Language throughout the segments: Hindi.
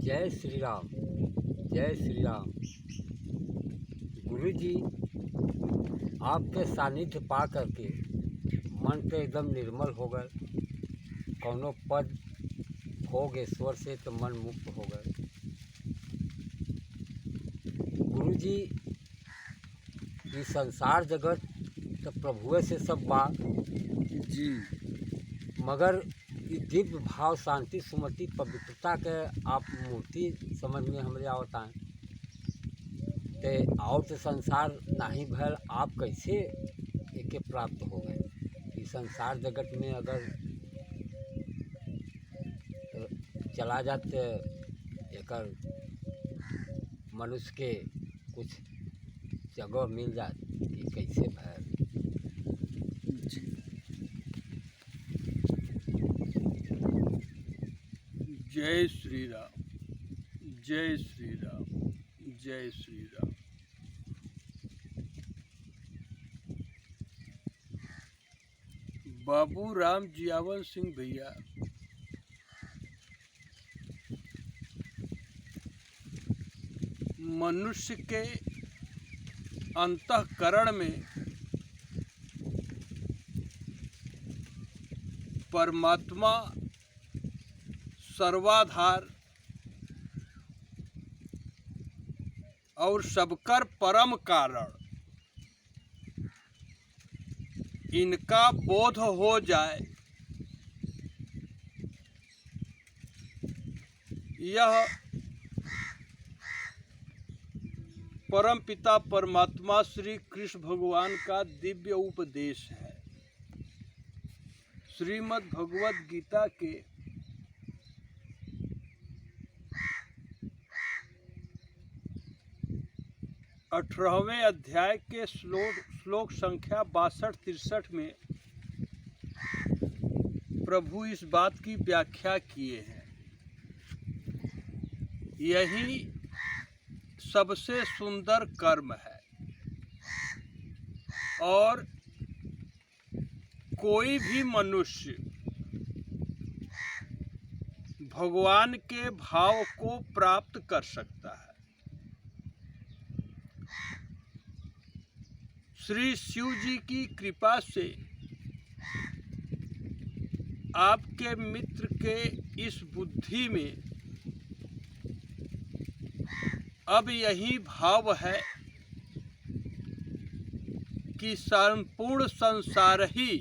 जय श्री राम, जय श्री राम। गुरु जी, आपके सानिध्य पा करके मन तो एकदम निर्मल हो गए। कौनो पद भोग ईश्वर से तो मन मुक्त हो गए। गुरु जी, ये संसार जगत तो प्रभुए से सब बात जी। मगर ये दिव्य भाव, शांति, सुमति, पवित्रता के आप मूर्ति समझ में हमरे आवता है। ते और तो संसार नहीं भैल, आप कैसे एके प्राप्त हो गए। इस संसार जगत में अगर चला जाते एकर मनुष्य के कुछ जगह मिल जात कि कैसे भैल। जी। जय श्री राम, जय श्री राम, जय श्री राम। बाबू राम जियावन सिंह भैया मनुष्य के अंतःकरण में परमात्मा सर्वाधार और सबकर परम कारण इनका बोध हो जाए, यह परम पिता परमात्मा श्री कृष्ण भगवान का दिव्य उपदेश है। श्रीमद् भगवद गीता के 18वें अध्याय के श्लोक संख्या 62-63 में प्रभु इस बात की व्याख्या किए हैं। यही सबसे सुंदर कर्म है और कोई भी मनुष्य भगवान के भाव को प्राप्त कर सकता है। श्री शिव जी की कृपा से आपके मित्र के इस बुद्धि में अब यही भाव है कि संपूर्ण संसार ही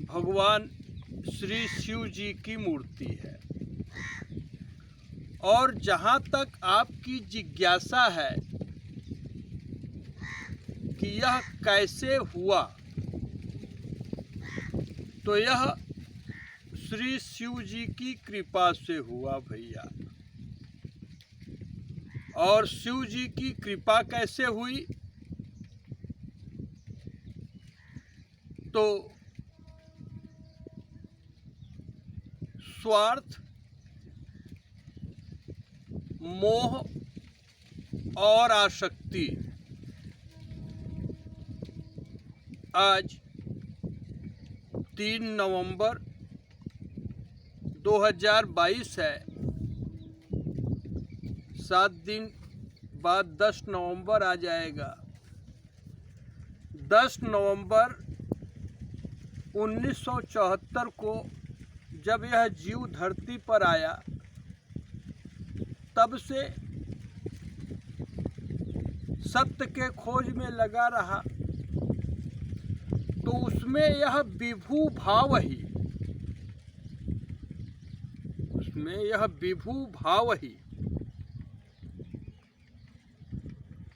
भगवान श्री शिव जी की मूर्ति है। और जहाँ तक आपकी जिज्ञासा है कि यह कैसे हुआ, तो यह श्री शिव जी की कृपा से हुआ भैया। और शिव जी की कृपा कैसे हुई, तो स्वार्थ, मोह और आसक्ति आज 3 नवंबर 2022 है। 7 दिन बाद 10 नवंबर आ जाएगा। 10 नवंबर 1974 को जब यह जीव धरती पर आया, तब से सत्य के खोज में लगा रहा। तो उसमें यह विभू भाव ही,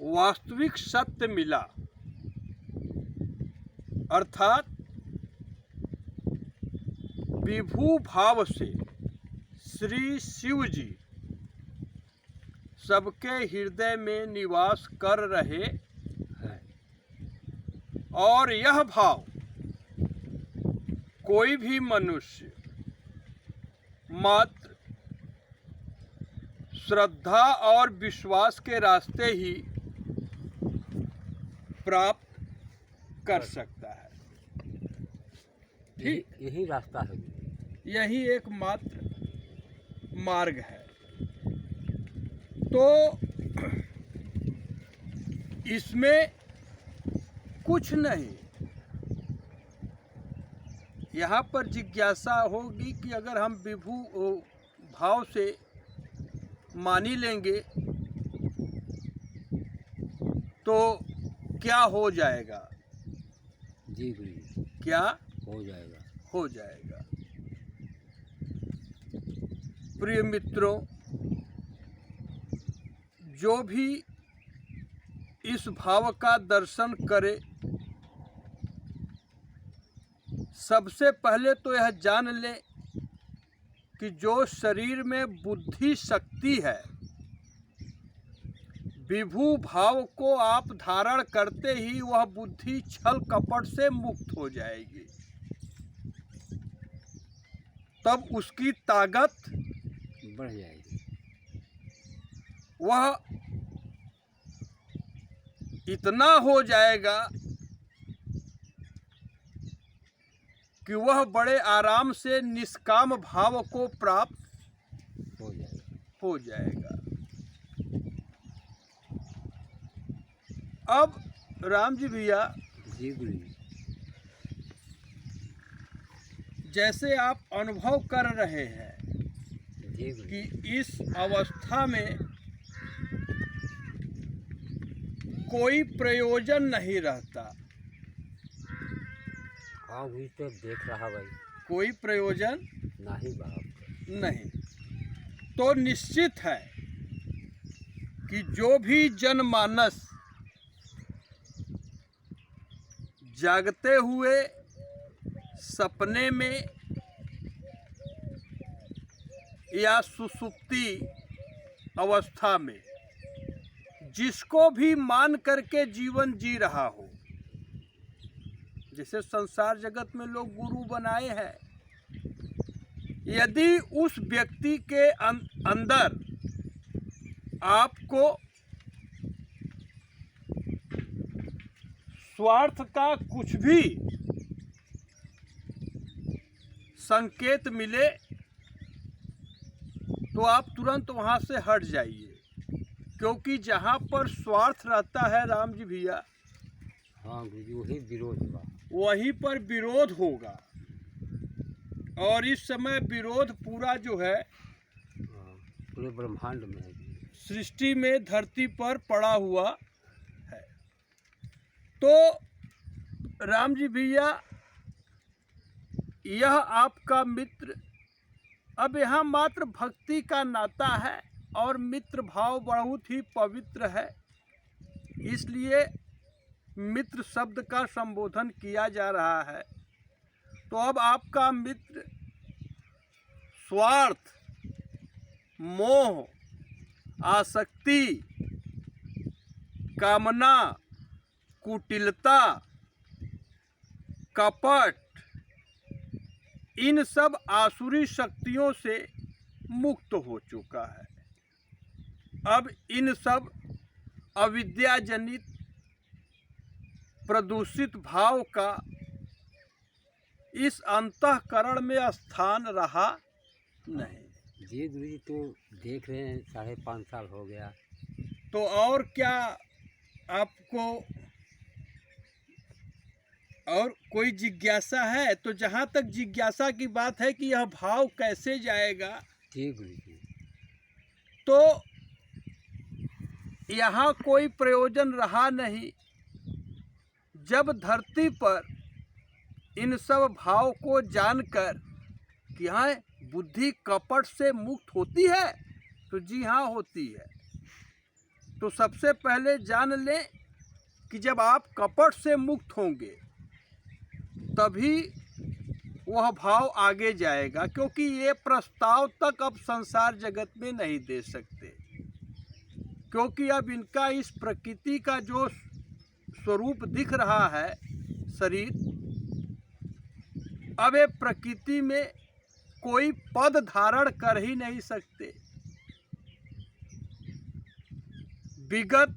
वास्तविक सत्य मिला। अर्थात विभू भाव से श्री शिव जी सबके हृदय में निवास कर रहे हैं। और यह भाव कोई भी मनुष्य मात्र श्रद्धा और विश्वास के रास्ते ही प्राप्त कर सकता है। ठीक, यही रास्ता है। यही एकमात्र मार्ग है। तो इसमें कुछ नहीं, यहाँ पर जिज्ञासा होगी कि अगर हम विभू भाव से मानी लेंगे तो क्या हो जाएगा? जी गुरु जी, क्या हो जाएगा। हो जाएगा? प्रिय मित्रों, जो भी इस भाव का दर्शन करे, सबसे पहले तो यह जान ले कि जो शरीर में बुद्धि शक्ति है, विभू भाव को आप धारण करते ही वह बुद्धि छल कपट से मुक्त हो जाएगी। तब उसकी ताकत बढ़ जाएगी। वह इतना हो जाएगा कि वह बड़े आराम से निष्काम भाव को प्राप्त हो जाएगा। अब राम जी भैया, जी गुरु जी, जैसे आप अनुभव कर रहे हैं जी गुरु जी, कि इस अवस्था में कोई प्रयोजन नहीं रहता, हाँ गुरु तो देख रहा भाई, कोई प्रयोजन नहीं बाप। नहीं, तो निश्चित है कि जो भी जनमानस जागते हुए, सपने में या सुसुप्ति अवस्था में जिसको भी मान करके जीवन जी रहा हो, जैसे संसार जगत में लोग गुरु बनाए हैं, यदि उस व्यक्ति के अंदर आपको स्वार्थ का कुछ भी संकेत मिले तो आप तुरंत वहां से हट जाइए, क्योंकि जहां पर स्वार्थ रहता है राम जी भैया, हाँ गुरु जी, वही विरोध हुआ, वहीं पर विरोध होगा। और इस समय विरोध पूरा जो है पूरे ब्रह्मांड में है, सृष्टि में, धरती पर पड़ा हुआ है। तो राम जी भैया, यह आपका मित्र, अब यहाँ मात्र भक्ति का नाता है और मित्र भाव बहुत ही पवित्र है, इसलिए मित्र शब्द का संबोधन किया जा रहा है। तो अब आपका मित्र स्वार्थ, मोह, आसक्ति, कामना, कुटिलता, कपट, इन सब आसुरी शक्तियों से मुक्त हो चुका है। अब इन सब अविद्याजनित प्रदूषित भाव का इस अंतःकरण में स्थान रहा नहीं। जी गुरु जी, तो देख रहे हैं 5.5 साल हो गया, तो और क्या आपको और कोई जिज्ञासा है? तो जहाँ तक जिज्ञासा की बात है कि यह भाव कैसे जाएगा, जी गुरु जी, तो यहाँ कोई प्रयोजन रहा नहीं। जब धरती पर इन सब भाव को जानकर कि हाँ बुद्धि कपट से मुक्त होती है, तो जी हाँ होती है। तो सबसे पहले जान लें कि जब आप कपट से मुक्त होंगे तभी वह भाव आगे जाएगा, क्योंकि ये प्रस्ताव तक अब संसार जगत में नहीं दे सकते, क्योंकि अब इनका इस प्रकृति का जो स्वरूप दिख रहा है शरीर, अब ये प्रकृति में कोई पद धारण कर ही नहीं सकते। विगत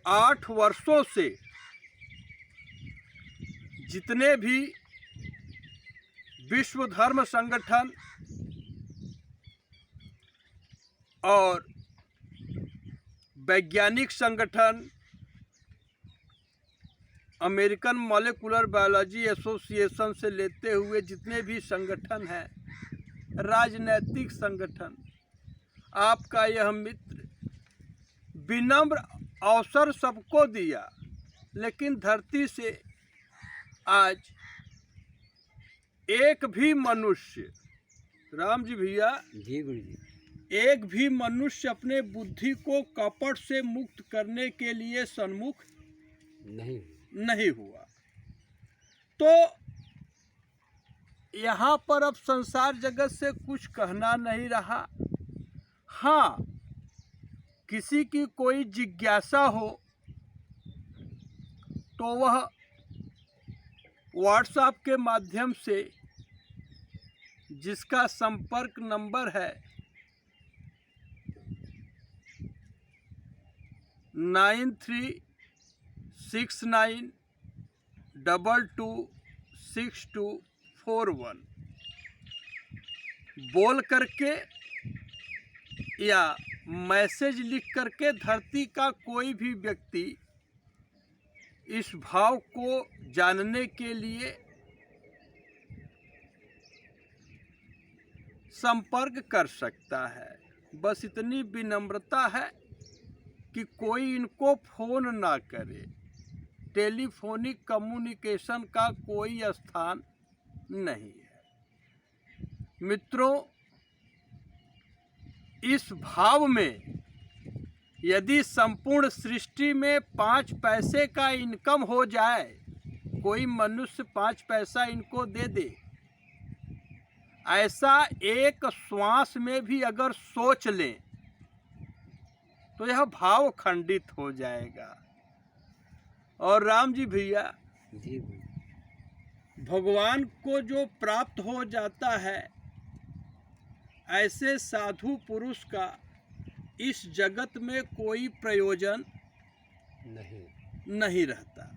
8 वर्षों से जितने भी विश्व धर्म संगठन और वैज्ञानिक संगठन, अमेरिकन मॉलिक्यूलर बायोलॉजी एसोसिएशन से लेते हुए जितने भी संगठन हैं, राजनैतिक संगठन, आपका यह मित्र विनम्र अवसर सबको दिया, लेकिन धरती से आज एक भी मनुष्य, राम जी भैया, जी गुरु जी, एक भी मनुष्य अपने बुद्धि को कपट से मुक्त करने के लिए सन्मुख नहीं हुआ। तो यहाँ पर अब संसार जगत से कुछ कहना नहीं रहा। हाँ, किसी की कोई जिज्ञासा हो तो वह व्हाट्सएप के माध्यम से, जिसका संपर्क नंबर है 9369226241, बोल करके या मैसेज लिख करके धरती का कोई भी व्यक्ति इस भाव को जानने के लिए संपर्क कर सकता है। बस इतनी विनम्रता है कि कोई इनको फोन ना करे। टेलीफोनिक कम्युनिकेशन का कोई स्थान नहीं है। मित्रों, इस भाव में यदि संपूर्ण सृष्टि में 5 पैसे का इनकम हो जाए, कोई मनुष्य 5 पैसा इनको दे दे, ऐसा एक श्वास में भी अगर सोच लें तो यह भाव खंडित हो जाएगा। और राम जी भैया, भगवान को जो प्राप्त हो जाता है, ऐसे साधु पुरुष का इस जगत में कोई प्रयोजन नहीं रहता।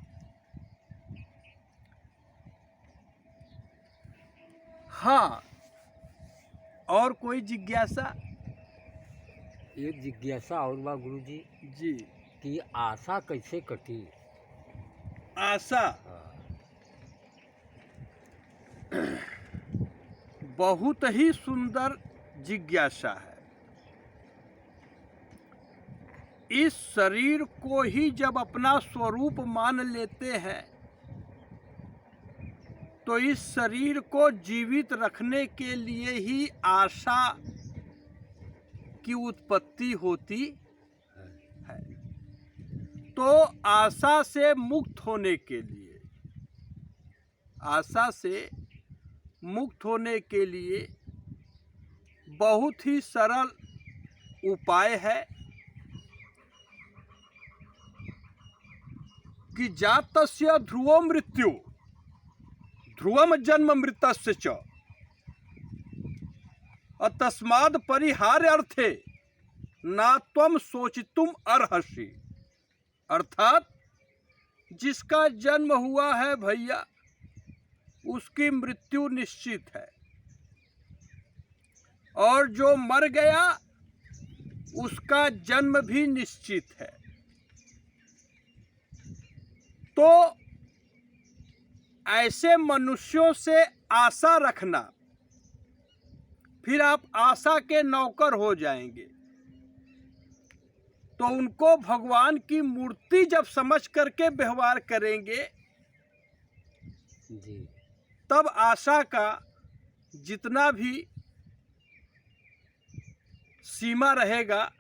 हाँ, और कोई जिज्ञासा? एक जिज्ञासा और बा गुरु जी कि आशा कैसे कटी? आशा बहुत ही सुंदर जिज्ञासा है। इस शरीर को ही जब अपना स्वरूप मान लेते हैं तो इस शरीर को जीवित रखने के लिए ही आशा की उत्पत्ति होती है। तो आशा से मुक्त होने के लिए, आशा से मुक्त होने के लिए बहुत ही सरल उपाय है कि जातस्य ध्रुवो मृत्यु ध्रुवम जन्म मृतस्य च तस्माद् परिहार्य अर्थे ना त्वम सोचितुम अर्हसि। अर्थात जिसका जन्म हुआ है भैया, उसकी मृत्यु निश्चित है, और जो मर गया उसका जन्म भी निश्चित है। तो ऐसे मनुष्यों से आशा रखना, फिर आप आशा के नौकर हो जाएंगे। तो उनको भगवान की मूर्ति जब समझ करके व्यवहार करेंगे जी, तब आशा का जितना भी सीमा रहेगा,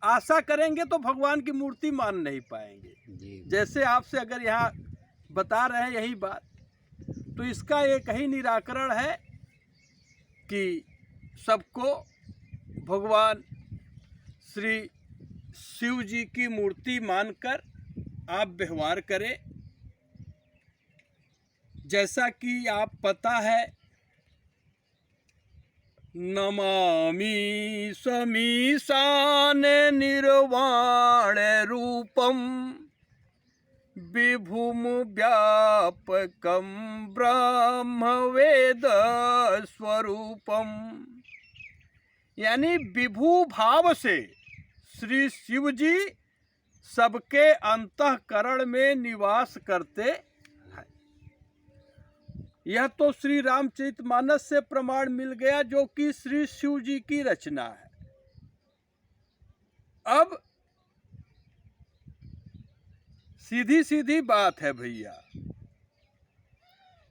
आशा करेंगे तो भगवान की मूर्ति मान नहीं पाएंगे जी। जैसे आपसे अगर यहाँ बता रहे हैं यही बात, तो इसका एक ही निराकरण है कि सबको भगवान श्री शिव जी की मूर्ति मानकर आप व्यवहार करें। जैसा कि आप पता है, नमामि समीशान निर्वाण रूपम विभुम व्यापकम ब्रह्म वेद स्वरूपम यानी विभू भाव से श्री शिव जी सबके अंतःकरण में निवास करते हैं। यह तो श्री रामचरितमानस से प्रमाण मिल गया, जो कि श्री शिव जी की रचना है। अब सीधी सीधी बात है भैया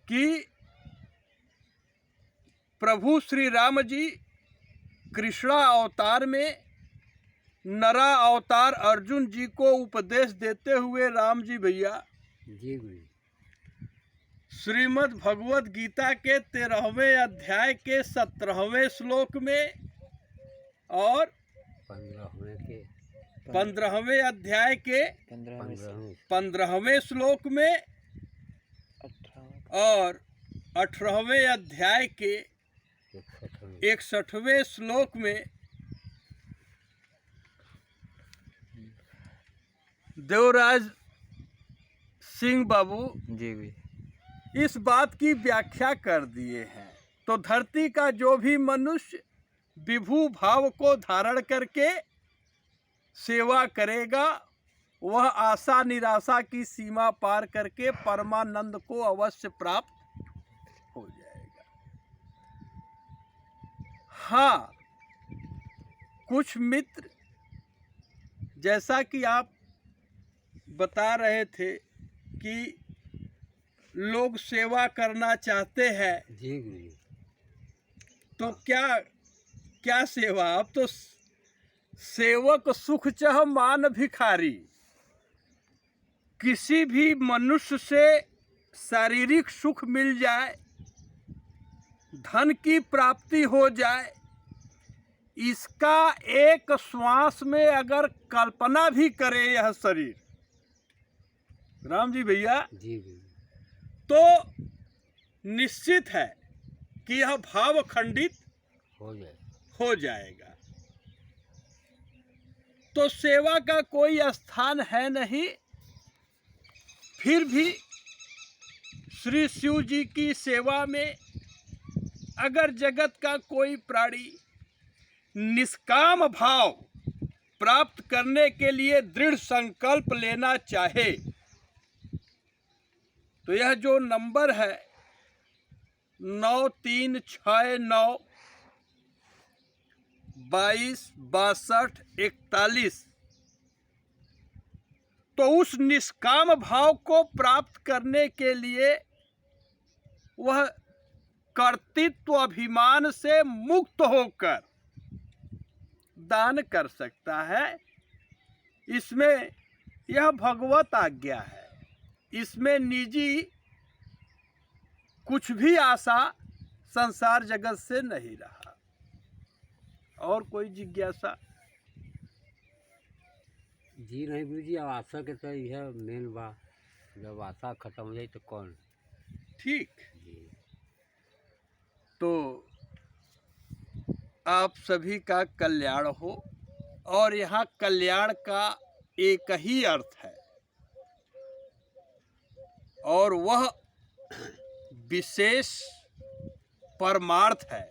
कि प्रभु श्री राम जी कृष्णा अवतार में नरा अवतार अर्जुन जी को उपदेश देते हुए राम जी भैया जी गुरु श्रीमद् भगवत गीता के 13वें अध्याय के 17वें श्लोक में और 15वें अध्याय के 15वें श्लोक में और 18वें अध्याय के 61वें श्लोक में देवराज सिंह बाबू जी इस बात की व्याख्या कर दिए हैं। तो धरती का जो भी मनुष्य विभू भाव को धारण करके सेवा करेगा, वह आशा निराशा की सीमा पार करके परमानंद को अवश्य प्राप्त हो जाएगा। हाँ, कुछ मित्र जैसा कि आप बता रहे थे कि लोग सेवा करना चाहते हैं, जी गुरु तो क्या सेवा? अब तो सेवक सुख चह मान भिखारी। किसी भी मनुष्य से शारीरिक सुख मिल जाए, धन की प्राप्ति हो जाए, इसका एक श्वास में अगर कल्पना भी करे यह शरीर, राम जी भैया, जी गुरु तो निश्चित है कि यह भाव खंडित हो जाएगा। तो सेवा का कोई स्थान है नहीं। फिर भी श्री शिव जी की सेवा में अगर जगत का कोई प्राणी निष्काम भाव प्राप्त करने के लिए दृढ़ संकल्प लेना चाहे, तो यह जो नंबर है 9369 22 62 41, तो उस निष्काम भाव को प्राप्त करने के लिए वह कर्तृत्व अभिमान से मुक्त होकर दान कर सकता है। इसमें यह भगवत आज्ञा है। इसमें निजी कुछ भी आशा संसार जगत से नहीं रहा। और कोई जिज्ञासा? जी नहीं गुरु जी, अब आशा के तो यह मेन बा, जब आशा खत्म हो जाए तो कौन। ठीक। जी तो आप सभी का कल्याण हो, और यहाँ कल्याण का एक ही अर्थ है, और वह विशेष परमार्थ है।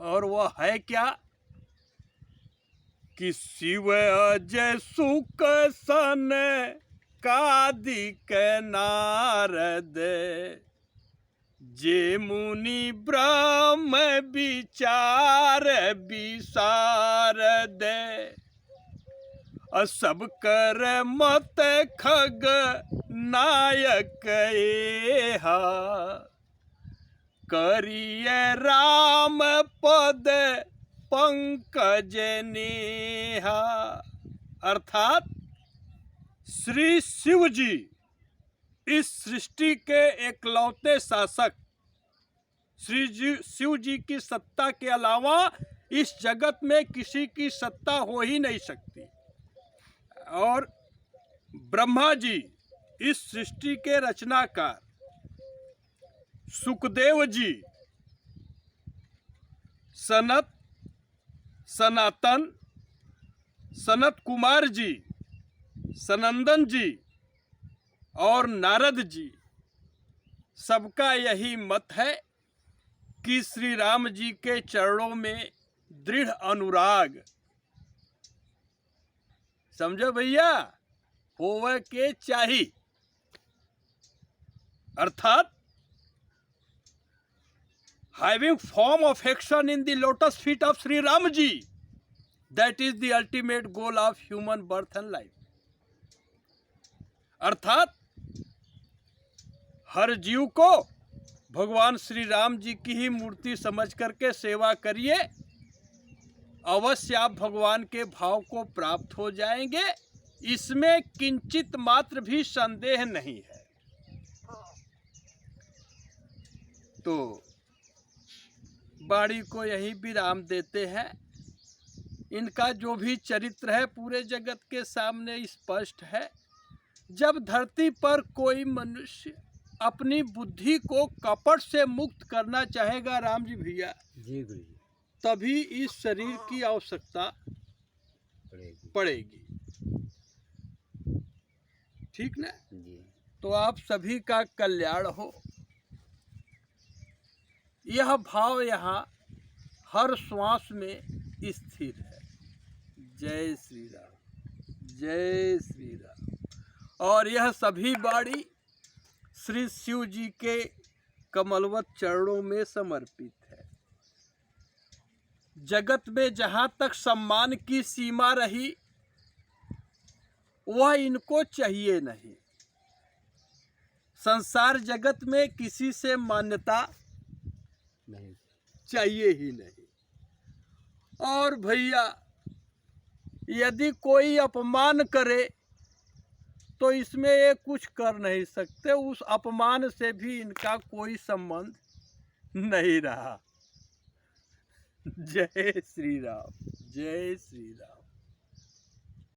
और वह है क्या? कि शिव अजय सुख सन कादिक नारद, जे मुनि ब्रह्म विचार विसारद, सब कर मत खग नायक एहा, करिय राम पद पंकज नेहा। अर्थात श्री शिव जी इस सृष्टि के एकलौते शासक। शिव जी की सत्ता के अलावा इस जगत में किसी की सत्ता हो ही नहीं सकती। और ब्रह्मा जी इस सृष्टि के रचनाकार, सुखदेव जी, सनातन, सनत कुमार जी, सनंदन जी और नारद जी, सबका यही मत है कि श्री राम जी के चरणों में दृढ़ अनुराग, समझो भैया, होवे के चाही। अर्थात having firm affection in the lotus feet of Sri Ram ji, that is the ultimate goal of human birth and life. अर्थात हर जीव को भगवान श्री राम जी की ही मूर्ति समझ करके सेवा करिए, अवश्य आप भगवान के भाव को प्राप्त हो जाएंगे, इसमें किंचित मात्र भी संदेह नहीं है। तो वाणी को यही विराम देते हैं। इनका जो भी चरित्र है पूरे जगत के सामने स्पष्ट है। जब धरती पर कोई मनुष्य अपनी बुद्धि को कपट से मुक्त करना चाहेगा राम जी भैया, जी गुरु जी, तभी इस शरीर की आवश्यकता पड़ेगी। ठीक ना जी। तो आप सभी का कल्याण हो। यह भाव यहाँ हर श्वास में स्थिर है। जय श्री राम, जय श्री राम। और यह सभी वाणी श्री शिव जी के कमलवत चरणों में समर्पित है। जगत में जहाँ तक सम्मान की सीमा रही, वह इनको चाहिए नहीं। संसार जगत में किसी से मान्यता नहीं चाहिए ही नहीं। और भैया यदि कोई अपमान करे तो इसमें ये कुछ कर नहीं सकते, उस अपमान से भी इनका कोई संबंध नहीं रहा। जय श्री राम, जय श्री राम।